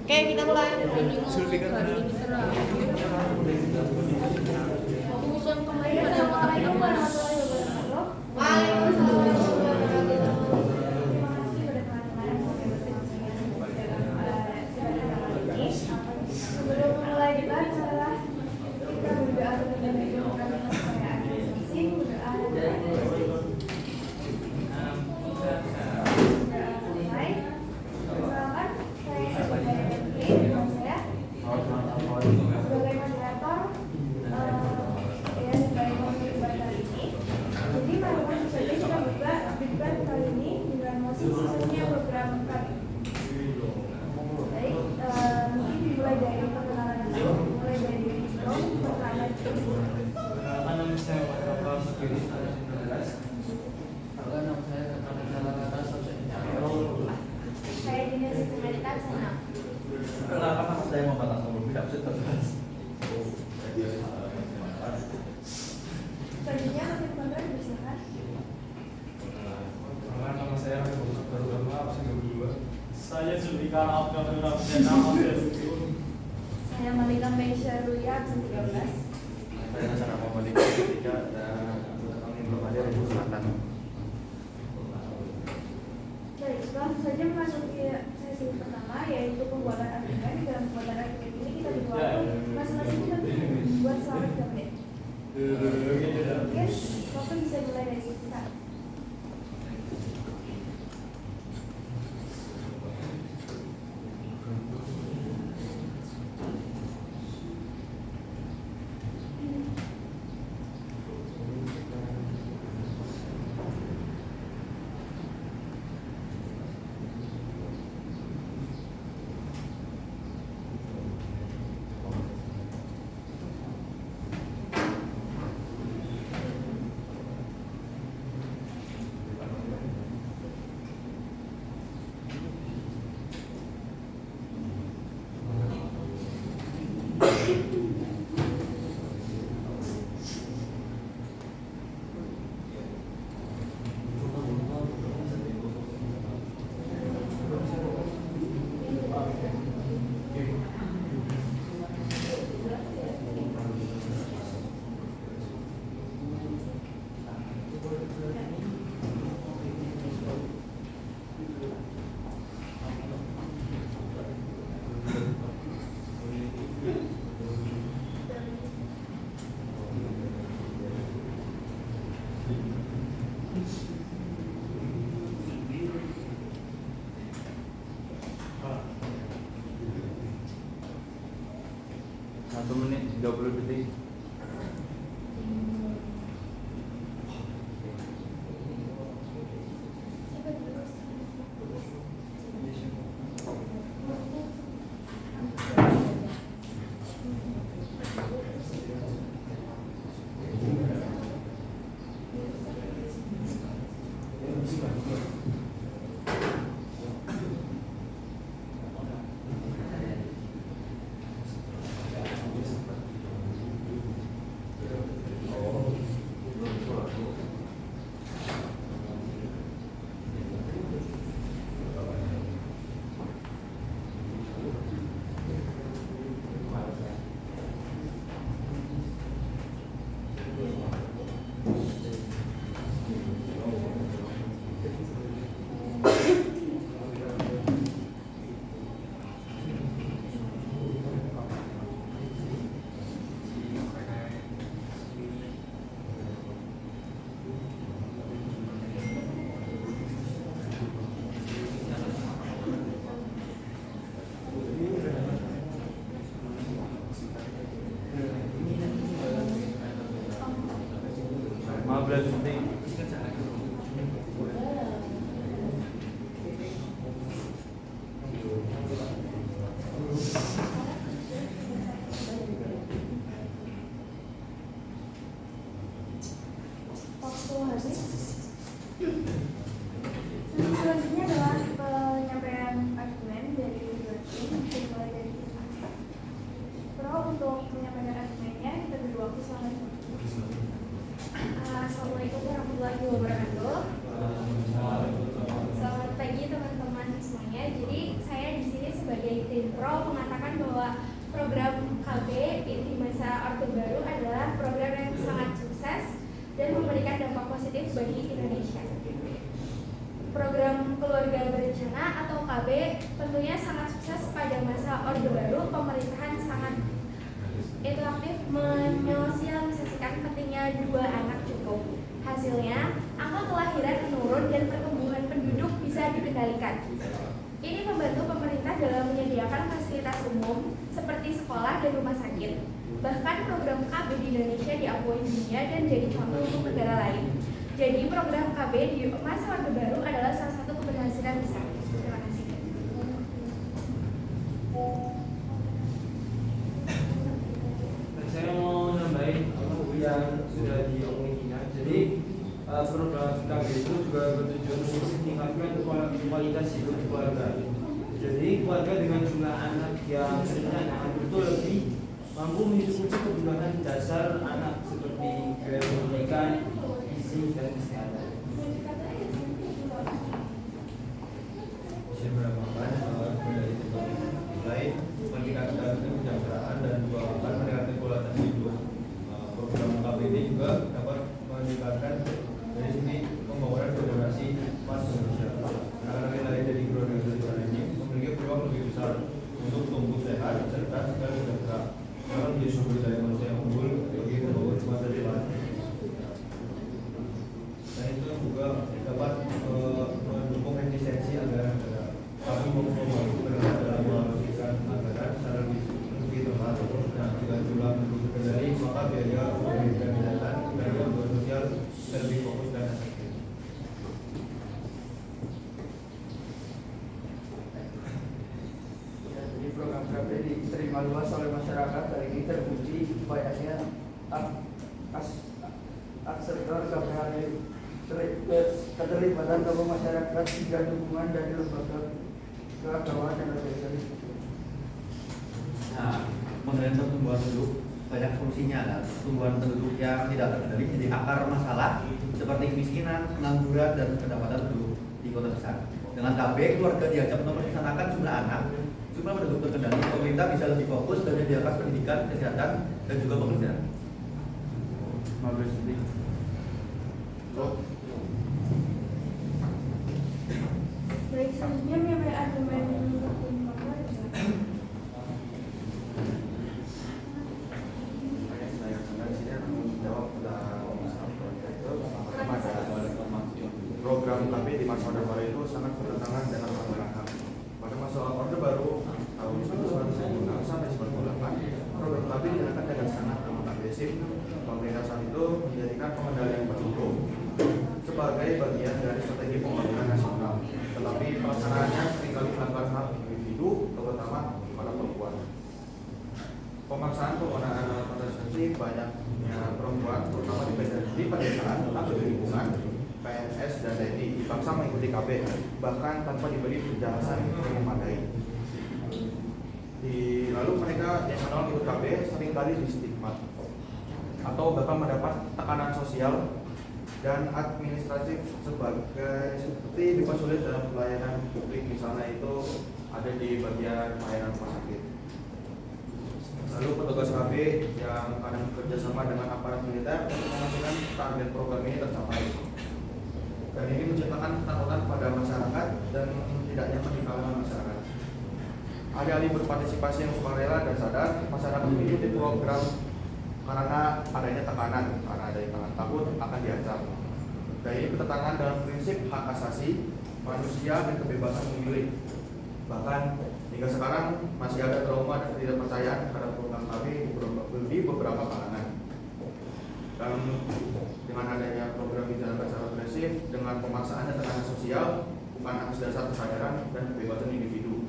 Oke, kita mulai. Sulfikar mana? Urusan kemarin ada yang Sebelum mulai dibaca, kita berdoa terlebih dahulu karena kepercayaan masing-masing. Berdoa selesai. Perkenalkan, saya sebagai MP dan saya sebagai moderator ya sebagai pemimpin kali ini. Jadi mari langsung saja kita buka debat kali ini dengan mosi khususnya program kami. Baik, mungkin dimulai dari perkenalan dulu, mulai dari Tom, perkenalan dulu. Nama saya Bapak Sekiri 19. Nama saya Saya Dinas Kementerian Senang. Kenapa saya mau batas umur tidak bisa terbatas? Selanjutnya Hakim Kontra dipersilakan. Nama saya Baru Dharma, absen 22. Saya Zulfikar Abdul Rahman, absen 7. Saya Malika Meisha Rulia, absen 13. Saya Nasana Muhammad ketika dan anggota kami belum ada di Selatan. Baik, langsung saja memasuki sesi pertama yaitu pembuatan argumen. Di dalam pembuatan argumen ini kita berdua masing-masing kita membuat selama 3 menit. Mungkin waktu bisa mulai dari kita. Satu menit 30 detik. 18 Pro mengatakan bahwa program KB di masa Orde Baru adalah program yang sangat sukses dan memberikan dampak positif bagi Indonesia. Program Keluarga Berencana atau KB tentunya sangat sukses pada masa Orde Baru. Pemerintahan sangat interaktif menyosialisasikan pentingnya 2 anak cukup. Hasilnya, angka kelahiran menurun dan pertumbuhan penduduk bisa dikendalikan. Ini membantu pemerintah dalam menyediakan fasilitas umum seperti sekolah dan rumah sakit. Bahkan program KB di Indonesia diakui dunia dan jadi contoh untuk negara lain. Jadi program KB di masa Orde Baru adalah salah satu keberhasilan besar. Terima kasih. Saya mau nambahin yang sudah diomongin. Jadi program KB itu juga bertujuan untuk meningkatkan kualitas hidup keluarga. Jadi keluarga dengan jumlah anak yang sederhana itu lebih mampu mencukupi kebutuhan dasar anak seperti biaya pendidikan, gizi dan kesehatan. Saya menambahkan dari mulai meningkatkan kesejahteraan dan juga akan meningkatkan kualitas hidup. Program KB ini juga dapat meningkatkan dari sini pembangunan generasi emas Indonesia. Anak-anak yang lahir dari keluarga berencana ini memiliki peluang lebih besar untuk tumbuh sehat, cerdas, dan sejahtera. Karena menjadi sumber daya manusia yang unggul bagi membangun masa depan. Dan itu juga dapat mendukung efisiensi anggaran negara. Kami membantu negara dalam mengalokasikan anggaran secara lebih tepat. Nah, jika jumlah penduduk terkendali, maka biaya pendidikan kesehatan dan bantuan sosial lebih fokus dan efektif. Ya, jadi program KB diterima luas oleh masyarakat. Hari ini terbukti banyaknya aksetor KPHD keterlibatan tokoh masyarakat hingga dukungan dari lembaga keagamaan dan organisasi. Nah, mengenai pertumbuhan penduduk banyak solusinya. Nah, pertumbuhan penduduk yang tidak terkendali jadi akar masalah seperti kemiskinan, pengangguran, dan pendapatan penduduk di kota besar. Dengan KB, keluarga diajak mempersanakan jumlah anak, jumlah penduduk terkendali, pemerintah bisa lebih fokus dan menyediakan pendidikan, kesehatan, dan juga pekerjaan. Baik, selanjutnya mengenai argumen Saya akan di sini akan menjawab program KB di masa Orde Baru itu sangat bertentangan dengan pelanggaran HAM. Pada masa Orde Baru tahun 1996 sampai 1998, program KB dijalankan dengan sangat amat agresif. Pemerintah saat itu menjadikan pengendalian penduduk sebagai bagian dari strategi pembangunan nasional. Tetapi pelaksanaannya seringkali melanggar hak individu, terutama pada perempuan. Pemaksaan penggunaan alat kontrasepsi banyaknya perempuan, terutama di pedesaan atau di lingkungan PNS dan TNI, dipaksa mengikuti KB, bahkan tanpa diberi penjelasan yang memadai. Lalu mereka yang menolak ikut KB seringkali distigmat atau bahkan mendapat tekanan sosial dan administratif seperti dipersulit dalam pelayanan publik, misalnya itu ada di bagian pelayanan rumah sakit. Lalu petugas KB yang kadang bekerja sama dengan aparat militer untuk memastikan target program ini tercapai. Dan ini menciptakan ketakutan pada masyarakat dan tidak nyaman di kalangan masyarakat. Alih-alih berpartisipasi yang sukarela dan sadar, masyarakat mengikuti program karena adanya tekanan, karena adanya tekanan takut akan diancam. Dan ini bertentangan dengan prinsip hak asasi manusia dan kebebasan memilih. Bahkan hingga sekarang masih ada trauma dan ketidakpercayaan terhadap program KB di beberapa kalangan. Dan dengan adanya program dijalankan secara agresif dengan pemaksaan dan tekanan sosial, bukan atas dasar kesadaran dan kebebasan individu.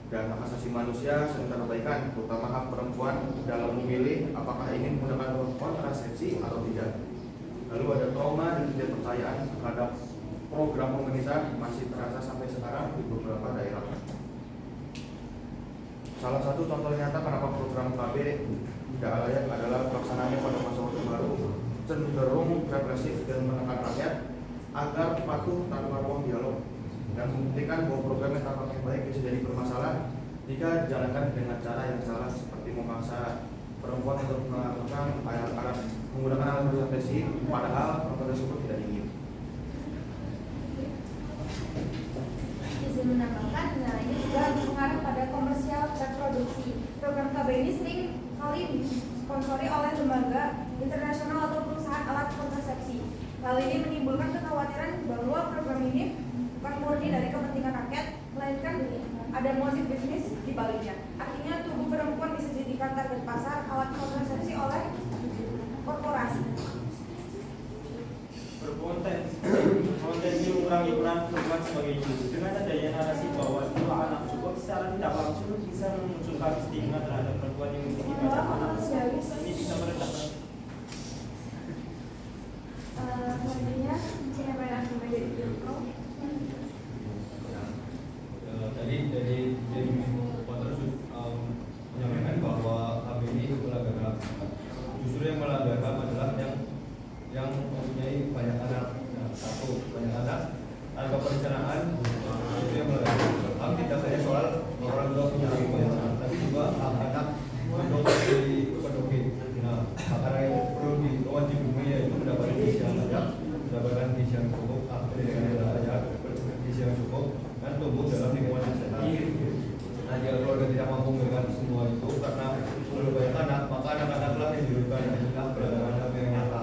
Dan hak asasi manusia sering terabaikan, terutama hak perempuan dalam memilih apakah ingin menggunakan kontrasepsi atau tidak. Lalu ada trauma dan ketidakpercayaan terhadap program pemerintah masih terasa sampai sekarang di beberapa daerah. Salah satu contoh nyata kenapa program KB tidak layak adalah pelaksanaannya pada masa Orde Baru cenderung represif dan menekan rakyat agar patuh tanpa ruang dialog dan membuktikan bahwa program yang tampaknya baik bisa jadi permasalahan jika dijalankan dengan cara yang salah seperti memaksa perempuan untuk melakukan menggunakan alat kontrasepsi padahal perempuan tersebut tidak ingin. Izin menambahkan, nah ini juga berpengaruh pada komersial reproduksi. Program KB ini sering kali disponsori oleh lembaga internasional atau perusahaan alat kontrasepsi. Hal ini menimbulkan kekhawatiran bahwa program ini bukan murni dari kepentingan rakyat, melainkan ada motif bisnis di baliknya. Artinya tubuh perempuan bisa dijadikan target pasar alat kontrasepsi oleh korporasi. Berpotensi mengurangi peran perempuan sebagai ibu. Dengan adanya narasi bahwa dua anak cukup secara tidak langsung bisa memunculkan stigma terhadap perempuan yang memiliki banyak anak. Ini bisa merendahkan. Selanjutnya, penyampaian dari Dirko. Dari Potter menyampaikan bahwa KB ini melanggar HAM. Justru yang melanggar HAM adalah yang mempunyai banyak anak. Nah, satu, banyak anak tanpa perencanaan itu yang melanggar HAM. Tidak hanya soal orang tua punya banyak anak, tapi juga anak untuk dipenuhi. Nah, karena itu perlu diwajibkan yaitu mendapatkan gizi yang layak, mendapatkan gizi yang cukup, gizi yang cukup, dan tumbuh dalam lingkungan yang sehat. Nah, jika keluarga tidak mampu memberikan semua itu karena perlu banyak anak, maka anak-anaklah yang dirugikan dengan beragam yang nyata.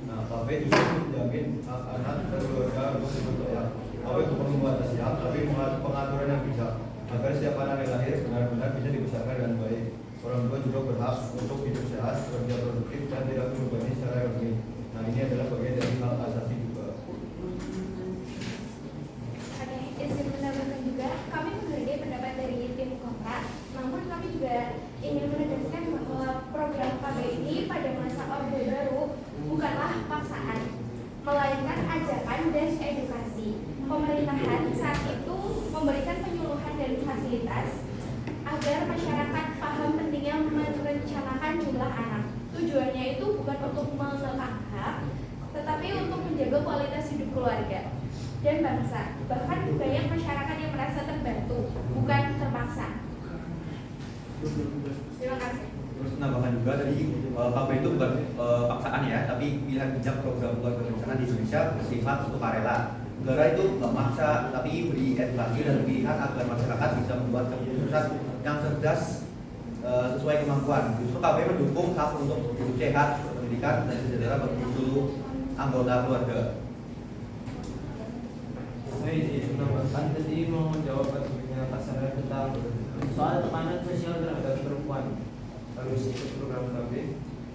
Nah, KB justru menjamin anak dan keluarga untuk hidup layak. KB bukan membatasi hak, tapi pengaturan yang bijak agar setiap anak yang lahir benar-benar bisa dibesarkan dengan baik. Orang tua juga berhak untuk hidup sehat, kerja produktif, dan tidak terbebani secara ekonomi. Nah, ini adalah bagian dari hak asasi juga. Izin menambahkan juga, kami menghargai pendapat dari tim kontra, namun kami juga ingin menegaskan bahwa program KB ini pada masa Orde Baru bukanlah paksaan, melainkan ajakan dan edukasi. Pemerintahan saat itu memberikan penyuluhan dan fasilitas agar masyarakat paham pentingnya merencanakan jumlah anak. Tujuannya itu bukan untuk mengekang hak, tetapi untuk menjaga kualitas hidup keluarga dan bangsa. Bahkan banyak masyarakat yang merasa terbantu, bukan terpaksa. Terima kasih. Terus menambahkan juga tadi KB itu bukan paksaan ya, tapi pilihan bijak program keluarga berencana di Indonesia bersifat sukarela. Negara itu nggak maksa, tapi beri edukasi dan pilihan agar masyarakat bisa membuat keputusan yang cerdas sesuai kemampuan. Justru KB mendukung hak untuk hidup sehat, pendidikan, dan sejahtera bagi seluruh anggota keluarga. Saya izin menambahkan tadi mau menjawab pertanyaan pasaran tentang soal tekanan sosial terhadap perempuan harus ikut program KB.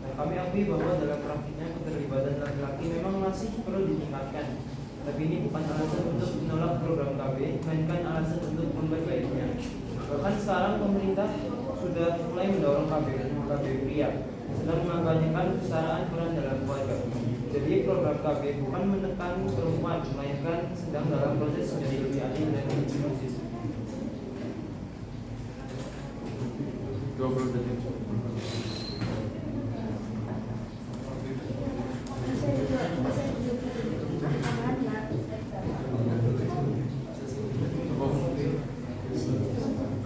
Nah, kami akui bahwa dalam praktiknya keterlibatan laki-laki memang masih perlu ditingkatkan. Tapi ini bukan alasan untuk menolak program KB, melainkan alasan untuk memperbaikinya. Bahkan sekarang pemerintah sudah mulai mendorong KB pria, sedang mengampanyekan kesetaraan peran dalam keluarga. Jadi program KB bukan menekan perempuan, melainkan sedang dalam proses menjadi lebih adil dan inklusif. 20 detik.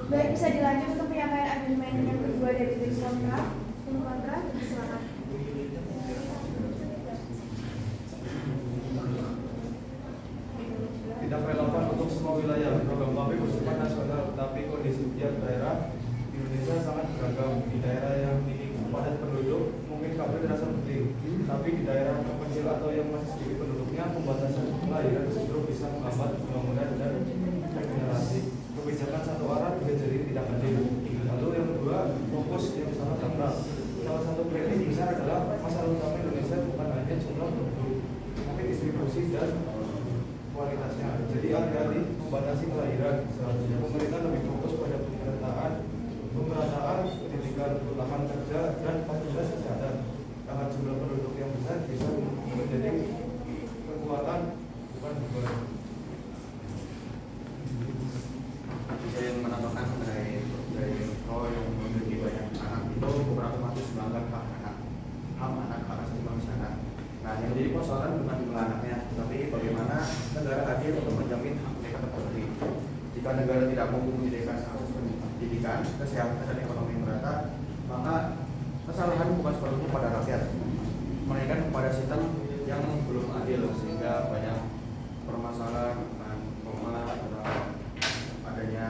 Baik, bisa dilanjut untuk penyampaian argumen yang kedua dari tim kontra. Tim kontra, silakan. Tidak relevan untuk semua wilayah. Program KB bersifat nasional, tetapi kondisi tiap daerah di Indonesia sangat beragam. Di daerah yang tinggi padat penduduk, mungkin KB terasa penting. Tapi di daerah yang kecil atau yang masih sedikit penduduknya, pembatasan kelahiran justru bisa menghambat pembangunan dan regenerasi. Kebijakan satu arah bisa jadi tidak adil. Lalu yang kedua, fokus yang sangat dangkal. Salah satu kritik besar adalah masalah utama Indonesia bukan hanya jumlah penduduk, tapi distribusi dan kualitasnya. Jadi hati-hati membatasi kelahiran. Seharusnya pemerintah lebih fokus pada pemerataan pendidikan, lapangan kerja, dan fasilitas kesehatan. Agar jumlah penduduk yang besar bisa menjadi kekuatan bukan beban. Saya ingin menambahkan dari Roy yang memiliki banyak anak itu beberapa kasus melanggar hak anak hak asasi manusia anak. Nah, yang jadi persoalan bukan jumlah anaknya, tapi bagaimana negara hadir untuk menjamin hak mereka terpenuhi. Jika negara negara tidak mampu menyediakan akses pendidikan, kesehatan, dan ekonomi yang merata, maka kesalahan bukan sepenuhnya pada rakyat, melainkan kepada sistem yang belum adil, sehingga banyak permasalahan dengan adanya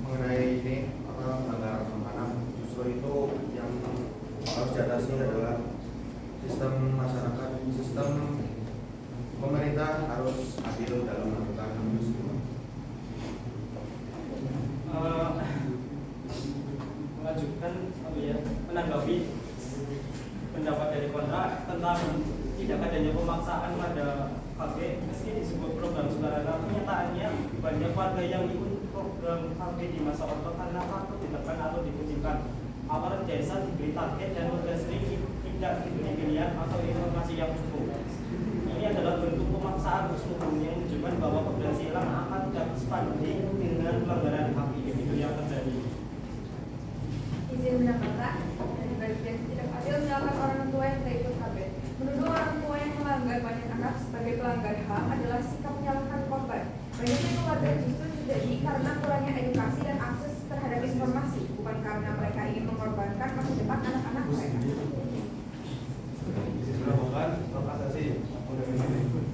mengenai ini pelanggaran anak. Justru itu yang harus diatasi adalah sistem masyarakat, sistem pemerintah harus adil dalam melakukan mengajukan menanggapi pendapat dari kontra tentang tidak adanya pemaksaan pada KB meski disebut program sukarela. Kenyataannya banyak warga yang ikut program KB di masa ordo karena takut ditekan atau dikucilkan. Aparat desa diberi target dan warga sering tidak diberi pilihan atau informasi yang cukup. Ini adalah bentuk pemaksaan terselubung yang menunjukkan bahwa keberhasilan akan dapat sebanding dengan pelanggaran HAM itu yang terjadi. Izin menambahkan, dan tidak adil menyalahkan orang tua yang tidak ikut KB. Menuduh orang tua yang melanggar banyak anak sebagai pelanggar HAM adalah sikap menyalahkan korban. Banyaknya keluarga justru terjadi karena kurangnya edukasi dan akses terhadap informasi, bukan karena mereka ingin mengorbankan masa depan anak-anak mereka. Bukan hak asasi.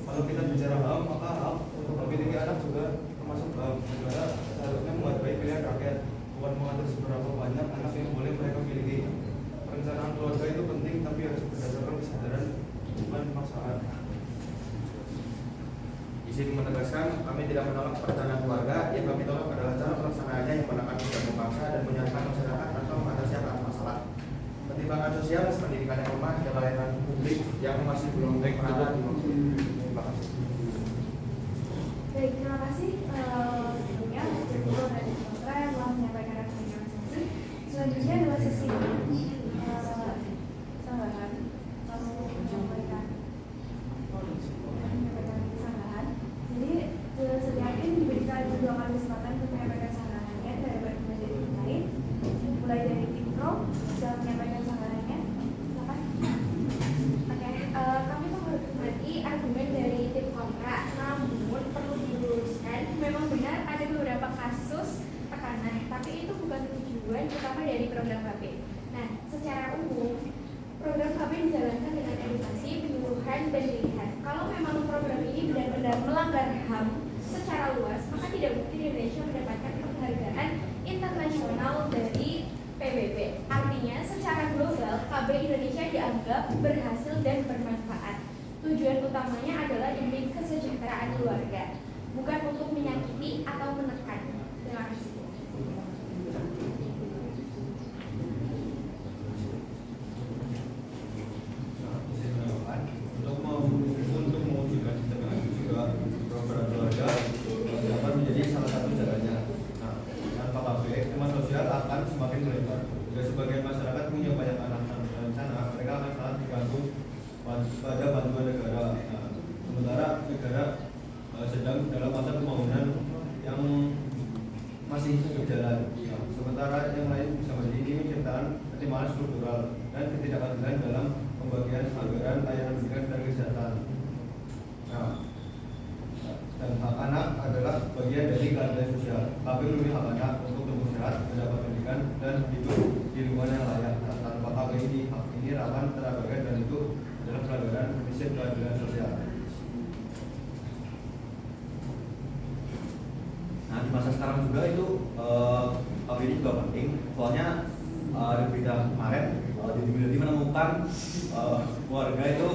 Kalau kita bicara HAM, maka HAM memiliki anak juga termasuk HAM. Negara seharusnya menghargai pilihan rakyat, bukan mengatur seberapa banyak anak yang boleh mereka miliki. Perencanaan keluarga itu penting, tapi harus berdasarkan kesadaran, bukan paksaan. Izin menegaskan, kami tidak menolak perencanaan keluarga. Yang kami tolak adalah cara pelaksanaannya yang menekan tidak memaksa dan menyerahkan masyarakat atau mengatasi akar masalah. Pertimbangan sosial, pendidikan yang lemah, dan layanan publik yang masih belum merata. Terima kasih. Baik, terima kasih sebelumnya Mas Joko dan Kontra yang telah menyampaikan rekomendasi. Selanjutnya adalah sesi sanggahan. Lalu menyampaikan sanggahan. Jadi setiap tim diberikan 2 kali kesempatan untuk menyampaikan sanggahannya dari menjadi tim lain. Mulai dari tim pro sudah menyampaikan sanggahannya. Silakan. Oke, kami menghormati argumen dari tim kontra, namun perlu diluruskan memang benar ada beberapa kasus tekanan, tapi itu bukan tujuan utama dari program KB. Nah, secara umum program KB dijalankan dengan edukasi, penyuluhan, dan pilihan. Kalau memang program ini benar-benar melanggar HAM secara luas, maka tidak mungkin Indonesia mendapatkan penghargaan internasional dari PBB. Artinya, secara global, KB Indonesia dianggap berhasil dan bermanfaat. Tujuan utamanya adalah demi kesejahteraan keluarga, bukan untuk menyakiti atau menekan. Terima kasih. Untuk mewujudkan sistem yang juga program keluarga dapat menjadi salah satu caranya. Nah, tanpa KB, tema sosial akan semakin melebar. Jika sebagian masyarakat punya banyak anak dan sana, mereka akan sangat tergantung pada bantuan negara. Nah, sementara negara sedang dalam masa pembangunan yang masih berjalan. Nah, sementara yang lain bisa menjadi ini menciptakan ketimpangan struktural dan ketidakadilan dalam pembagian anggaran layanan pendidikan dan kesehatan. Nah, dan hak anak adalah bagian dari keadilan sosial. KB memiliki hak anak untuk tumbuh sehat, mendapat pendidikan, dan hidup di lingkungan yang layak. Nah, tanpa KB ini, hak ini rawan terabaikan dan itu adalah pelanggaran prinsip keadilan sosial. Nah, di masa sekarang juga itu KB ini juga penting. Soalnya ada berita kemarin di menemukan keluarga itu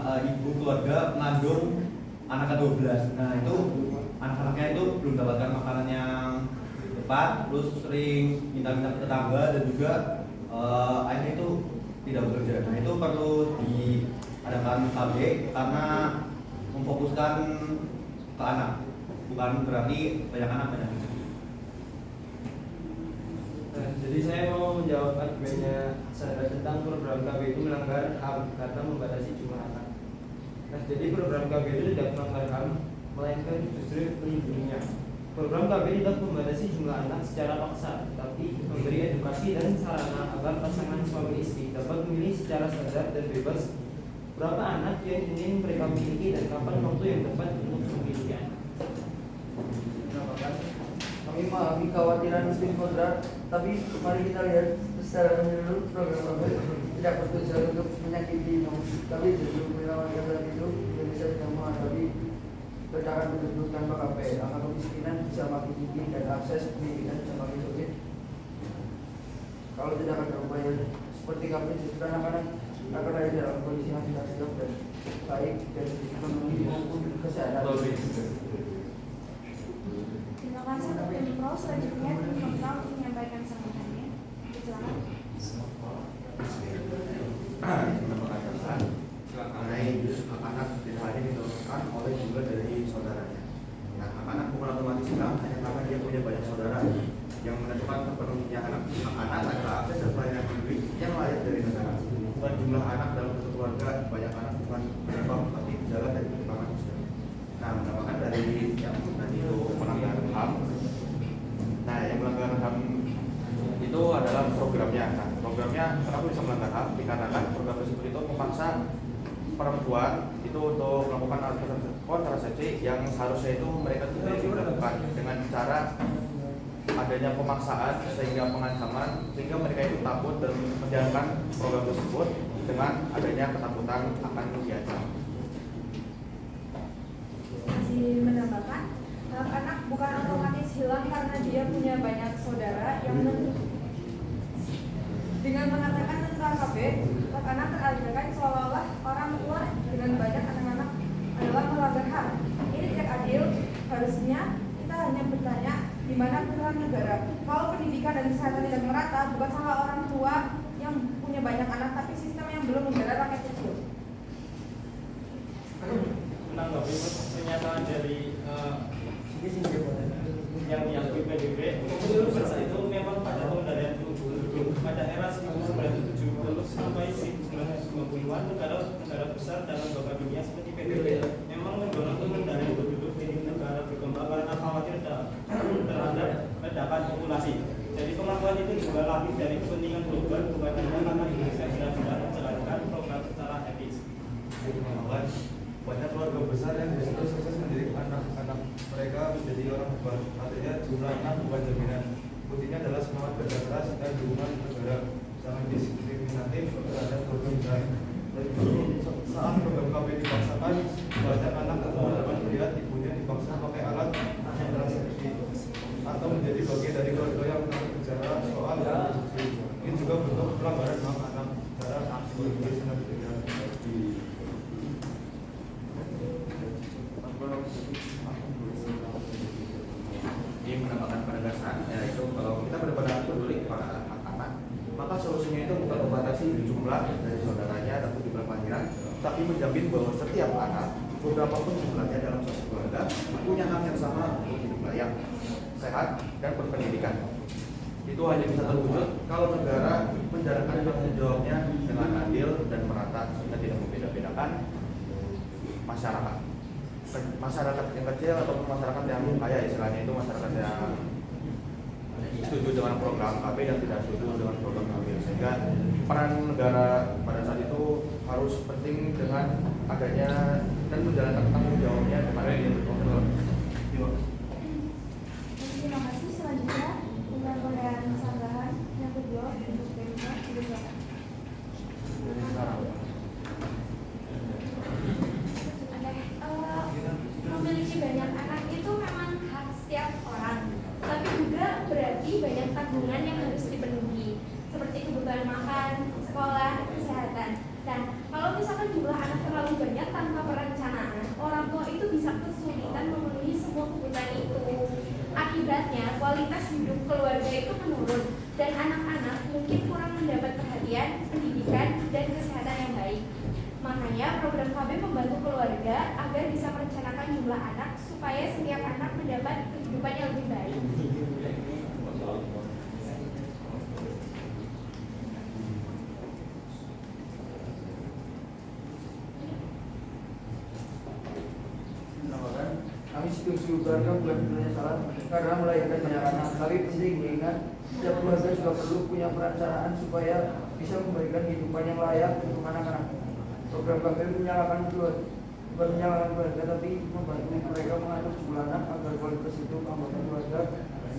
ibu keluarga mengandung anak ke-12. Nah, itu anak-anaknya itu belum mendapatkan makanan yang tepat, terus sering minta-minta ke tetangga, dan juga ayahnya itu tidak bekerja. Nah, itu perlu diadakan KB karena memfokuskan ke anak, bukan berarti banyak anak banyak. Nah, jadi saya mau menjawab argumennya tentang program KB itu melanggar HAM karena membatasi jumlah anak. Nah, jadi program KB itu tidak melanggar HAM, melainkan justru melindunginya. Program KB tidak membatasi jumlah anak secara paksa, tapi memberi edukasi dan sarana agar pasangan suami istri dapat memilih secara sadar dan bebas berapa anak yang ingin mereka miliki dan kapan waktu yang tepat untuk memiliki anak. menambahkan kami memahami kekhawatiran tim kontra, tapi mari kita lihat secara menyeluruh program kami tidak bertujuan untuk menyakiti tapi justru menyelamatkan saat itu Indonesia sedang menghadapi ledakan penduduk tanpa KPI, angka kemiskinan bisa makin tinggi dan akses pendidikan bisa makin sulit. Kalau tidak ada upaya seperti kami, justru anak-anak akan ada dalam kondisi yang tidak siap dan baik dari sisi ekonomi maupun kesehatan. Terima kasih untuk tim pro. Selanjutnya tim kontra untuk menyampaikan sambutannya. Silakan. Menambahkan mengenai anak tidak hanya ditentukan oleh jumlah dari saudaranya. Nah, anak bukan otomatis hilang hanya karena dia punya banyak saudara. Yang menentukan terpenuhinya anak adalah akses dan pelayanan publik yang layak dari negara. Bukan jumlah anak dalam satu keluarga, banyak anak bukan penyebab, tapi jalan dari perkembangan sosial. Nah, menambahkan dari yang tadi itu melanggar HAM. Nah, yang melanggar HAM itu adalah programnya. Nah, programnya kenapa bisa melanggar HAM? Dikarenakan program tersebut itu memaksa perempuan itu untuk melakukan kontrasepsi yang seharusnya itu mereka tidak dilakukan dengan cara adanya pemaksaan sehingga pengancaman sehingga mereka itu takut dan menjalankan program tersebut dengan adanya ketakutan akan diancam. Masih menambahkan, anak bukan otomatis hilang karena dia punya banyak saudara yang dengan mengatakan tentang KB, anak teralihkan seolah-olah orang tua dengan banyak anak-anak adalah melanggar HAM. Ini tidak adil. Harusnya kita hanya bertanya di mana peran negara. Kalau pendidikan dan kesehatan tidak merata, bukan salah orang tua yang punya banyak anak, tapi sistem yang belum membela rakyat kecil. Menanggapi pernyataan dari yang diakui PBB, itu memang pada tahun dari pada era 1970 sampai 1990-an negara besar dalam lembaga dunia seperti PBB memang mendorong pengendalian penduduk di negara berkembang karena khawatir terhadap ledakan populasi. Jadi pengakuan itu juga lahir dari kepentingan global, bukan hanya karena Indonesia benar-benar menjalankan program secara etis. Banyak keluarga besar yang disitu sukses mendidik anak-anak mereka menjadi orang hebat. Artinya jumlah anak bukan jaminan. Buktinya adalah semangat kerja keras dan dukungan negara, jangan diskriminatif terhadap program lain. Saat program KB dipaksakan, banyak anak atau dapat melihat ibunya dipaksa pakai alat kontrasepsi atau menjadi bagian dari keluarga yang bicara soal ini juga bentuk pelanggaran hak anak secara psikologis dan ini menambahkan penegasan, yaitu kalau kita benar-benar peduli kepada anak-anak, maka solusinya itu bukan membatasi jumlah dari saudaranya atau jumlah kelahiran, tapi menjamin bahwa setiap anak, beberapa pun jumlahnya dalam satu keluarga, punya hak yang sama untuk hidup layak, sehat, dan berpendidikan. Itu hanya bisa terwujud kalau negara menjalankan tanggung jawabnya dengan adil dan merata sehingga tidak membeda-bedakan masyarakat yang kecil ataupun masyarakat yang kaya, istilahnya itu masyarakat yang setuju dengan program KB dan tidak setuju dengan program KB, sehingga peran negara pada saat itu harus penting dengan adanya dan menjalankan tanggung jawabnya kepada yang berkontrol. Terima kasih. Selanjutnya penyampaian tambahan yang kedua untuk Pemda silakan. Memiliki banyak anak itu memang hak setiap orang, tapi juga berarti banyak tanggungan yang harus dipenuhi, seperti kebutuhan makan, sekolah, kesehatan. Dan kalau misalkan jumlah anak terlalu banyak tanpa perencanaan, orang tua itu bisa kesulitan memenuhi semua kebutuhan itu. Akibatnya kualitas hidup keluarga itu menurun dan anak-anak mungkin kurang mendapat perhatian, pendidikan, dan kesehatan yang baik. Makanya program KB membantu keluarga agar bisa merencanakan jumlah anak supaya setiap anak mendapat kehidupan yang lebih baik. Kami setuju keluarga bukan sebenarnya salah karena melahirkan banyak anak, tapi penting diingat setiap keluarga juga perlu punya perencanaan supaya bisa memberikan kehidupan yang layak untuk anak-anak. Program KB bukan menyalahkan keluarga, tapi membantu mereka mengatur jumlah anak agar kualitas hidup anggota keluarga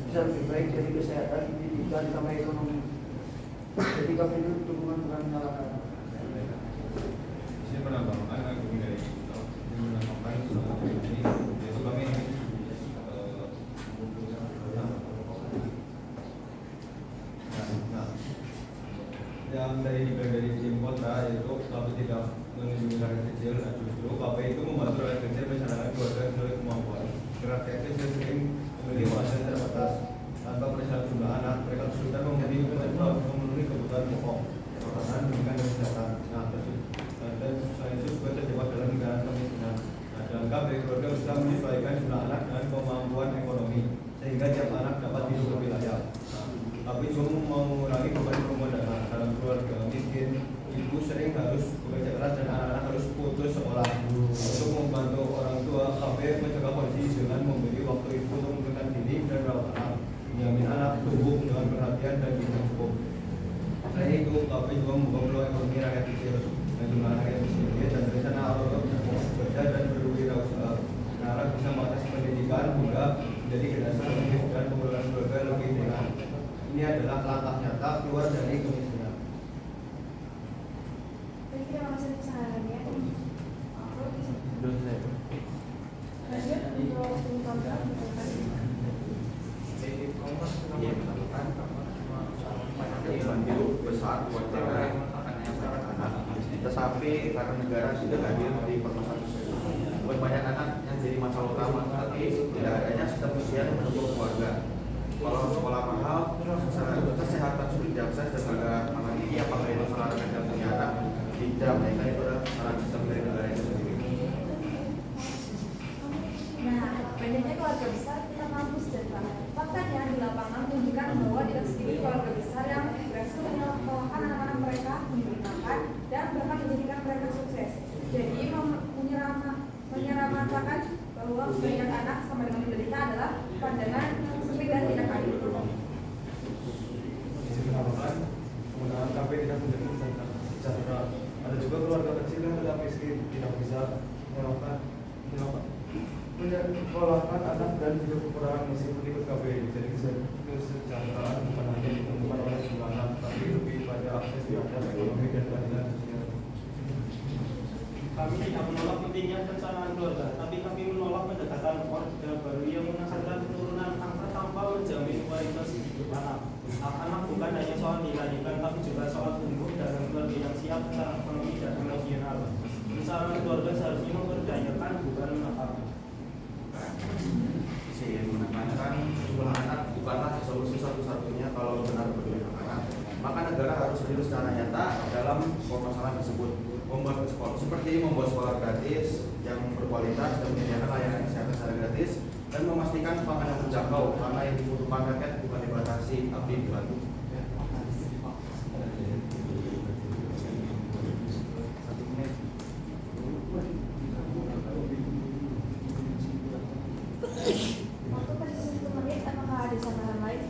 bisa lebih baik dari kesehatan, pendidikan, sampai ekonomi. Jadi kami itu dukungan bukan menyalahkan. Saya menambahkan lagi dari itu, menambahkan ini, yaitu kami yang dari tim kontra yaitu kami tidak melindungi rakyat kecil, nah justru KP itu membantu rakyat kecil menjalankan keluarga sesuai kemampuan. Rakyat kecil sering memiliki penghasilan terbatas tanpa persyaratan jumlah anak, mereka kesulitan memenuhi kebutuhan pokok, makanan, pendidikan, dan kesehatan. Nah, dan selain itu juga terjebak dalam lingkaran kemiskinan. Nah, dalam KP keluarga bisa menyesuaikan jumlah anak dengan kemampuan ekonomi sehingga tiap anak dapat hidup lebih layak. Tapi juga mengurangi beban rumah dalam keluarga miskin. Ibu sering harus bekerja keras dan anak-anak harus putus sekolah. Untuk membantu orang tua, KP mencegah kondisi dengan memberi waktu ibu untuk memberikan diri dan merawat anak, menjamin anak tumbuh dengan perhatian dan gizi cukup. Selain itu, KP juga membuka peluang ekonomi rakyat kecil dan jumlah anak yang miskin dan berencana untuk bekerja dan berwirausaha. Anak bisa mengatasi pendidikan hingga menjadi generasi produktif dan pengelolaan keluarga lebih ringan. Ini adalah langkah nyata keluar dari kemiskinan. Baik, terima kasih untuk sarannya. Lanjut untuk tim kontra. Bantu besar buat anak-anak, tetapi karena negara sudah hadir di permasalahan tersebut, buat banyak anak yang jadi masalah utama, tapi tidak adanya sistem sosial yang mendukung keluarga. Kalau sekolah mahal, kesehatan sulit diakses dan ada anak ini apakah itu salah yang punya anak tidak, mereka itu adalah salah sistem dari negara itu sendiri. Nah, banyaknya keluarga besar kita kampus dan faktanya di lapangan menunjukkan bahwa tidak sedikit keluarga besar yang berhasil menyekolahkan anak-anak mereka, memberikan dan bahkan menjadikan mereka sukses. Jadi menyeramatakan bahwa banyak anak sama dengan menderita adalah pandangan sempit dan tidak adil. Penggunaan KP tidak menjadi sejahtera. Ada juga keluarga kecil yang tetap miskin, tidak bisa menyekolahkan anak dan hidup kekurangan meskipun ikut KP. Jadi kesejahteraan bukan hanya ditemukan oleh jumlah anak, tapi lebih pada akses terhadap ekonomi dan keadilan sosial. Kami tidak menolak pentingnya perencanaan keluarga, tapi kami menolak pendekatan orde baru yang menghasilkan penurunan angka tanpa menjamin kualitas hidup anak. Anak bukan hanya soal dilahirkan, tapi juga soal tumbuh dalam keluarga yang siap secara ekonomi dan emosional. Perencanaan keluarga seharusnya memberdayakan, bukan menatap. Menekankan jumlah anak bukanlah solusi satu-satunya kalau benar peduli anak. Maka negara harus hadir secara nyata dalam permasalahan tersebut. Membuat sekolah seperti membuat sekolah gratis yang berkualitas dan menyediakan layanan kesehatan secara gratis dan memastikan pangan yang terjangkau karena yang dibutuhkan rakyat bukan dibatasi tapi dibantu. Waktu tersisa 1 menit, apakah ada saranan lain?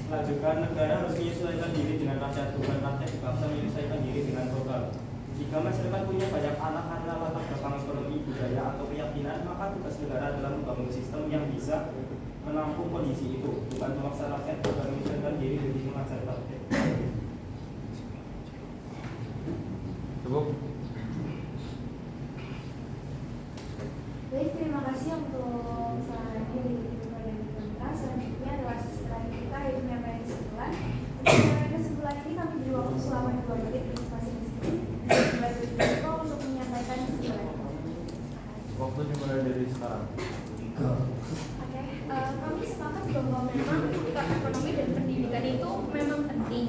Selanjutnya, negara harus menyesuaikan diri dengan rakyat, bukan rakyat dipaksa menyesuaikan diri dengan program. Jika masyarakat punya banyak anak karena latar belakang ekonomi, budaya, atau keyakinan, maka tugas negara adalah membangun sistem yang bisa menampung kondisi itu, bukan memaksa rakyat bukan menyesuaikan diri demi mengajar rakyat. Baik, terima kasih untuk sarannya dari kepada pemerintah. Selanjutnya adalah sesi terakhir kita yaitu penyampaian kesimpulan. Untuk penyampaian kesimpulan ini kami beri waktu selama 2 menit untuk masing-masing. Untuk menyampaikan kesimpulan. Waktu dimulai dari sekarang. Oke, kami sepakat bahwa memang ekonomi dan pendidikan itu memang penting.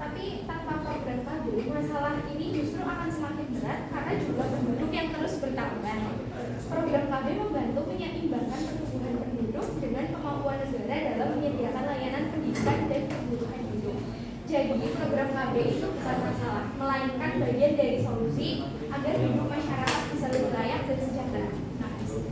Tapi tanpa program KB, masalah ini justru akan semakin berat karena jumlah penduduk yang terus bertambah. Program KB membantu menyeimbangkan pertumbuhan penduduk dengan kemampuan negara dalam menyediakan layanan pendidikan dan kebutuhan hidup. Jadi program KB itu bukan masalah, melainkan bagian dari solusi agar hidup masyarakat bisa lebih layak dan sejahtera. Terima kasih.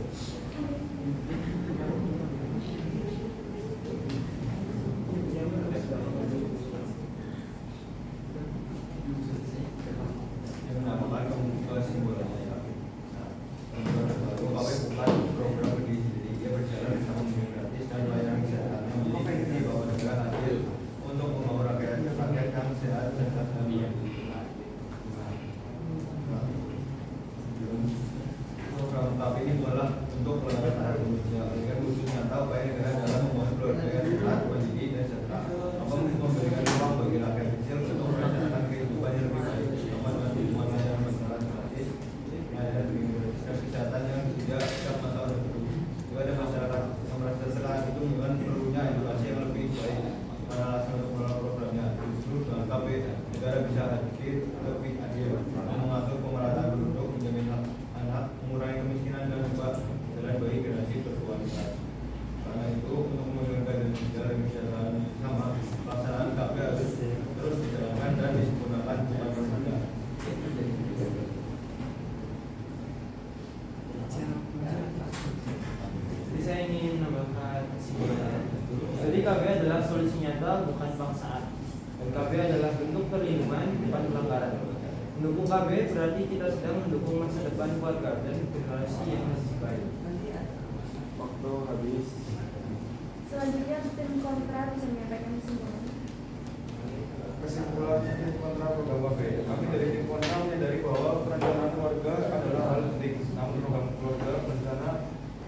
Mendukung KB berarti kita sedang mendukung masa depan keluarga dan generasi yang lebih baik. Waktu habis. Selanjutnya tim kontra bisa menyampaikan kesimpulan. Kesimpulan tim kontra program KB, kami dari tim kontra menyadari bahwa perencanaan keluarga adalah hal penting. Namun program keluarga berencana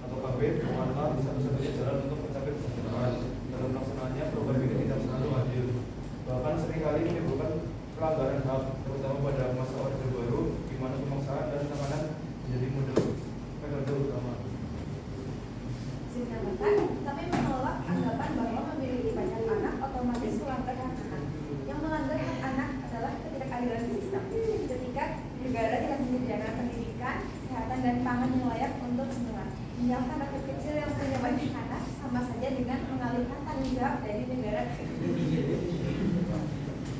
atau KB bukanlah satu-satunya jalan untuk mencapai kesejahteraan. Dalam pelaksanaannya program ini tidak selalu adil, bahkan seringkali menimbulkan pelanggaran hak, terutama pada masa orde baru, di mana pemaksaan dan tekanan menjadi metode utama. Singkatan, tapi menolak anggapan bahwa memiliki banyak anak otomatis melanggar hak anak. Yang melanggar hak anak adalah ketidakadilan sistem. Ketika negara tidak menyediakan pendidikan, kesehatan, dan pangan yang layak untuk semua. Menyiapkan rakyat kecil yang punya banyak anak sama saja dengan mengalihkan tanggung jawab dari negara.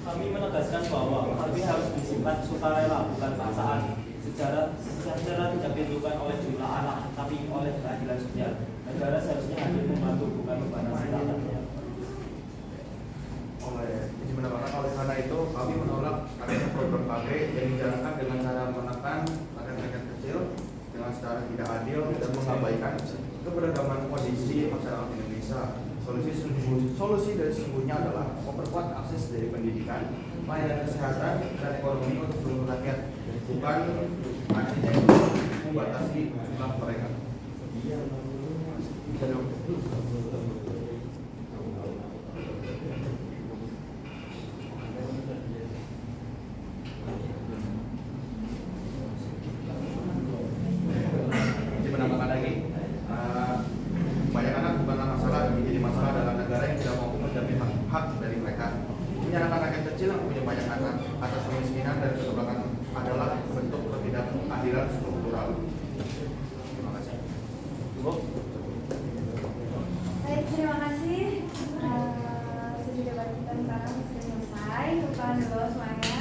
Kami menegaskan bahwa KB harus bersifat sukarela bukan paksaan. Sejarah tidak ditentukan oleh jumlah anak, tapi oleh keadilan sosial. Negara seharusnya hadir membantu bukan membatasi rakyatnya. Izin menambahkan, oleh karena itu kami menolak adanya program KB yang dijalankan dengan cara menekan rakyat-rakyat kecil dengan secara tidak adil dan mengabaikan keberagaman kondisi masyarakat Indonesia. Solusi dari sesungguhnya adalah memperkuat akses dari pendidikan, pelayanan kesehatan, dan ekonomi untuk seluruh rakyat, bukan hanya membatasi jumlah mereka. Menambahkan lagi, banyak anak bukanlah masalah, menjadi masalah dalam negara yang tidak mampu menjamin hak dari mereka. Menyalahkan rakyat kecil yang punya banyak anak atas kemiskinan dan keterbelakangan adalah bentuk ketidakadilan struktural. Terima kasih. Baik, terima kasih. Sesi debat kita sekarang sudah selesai. Lupa dulu semuanya.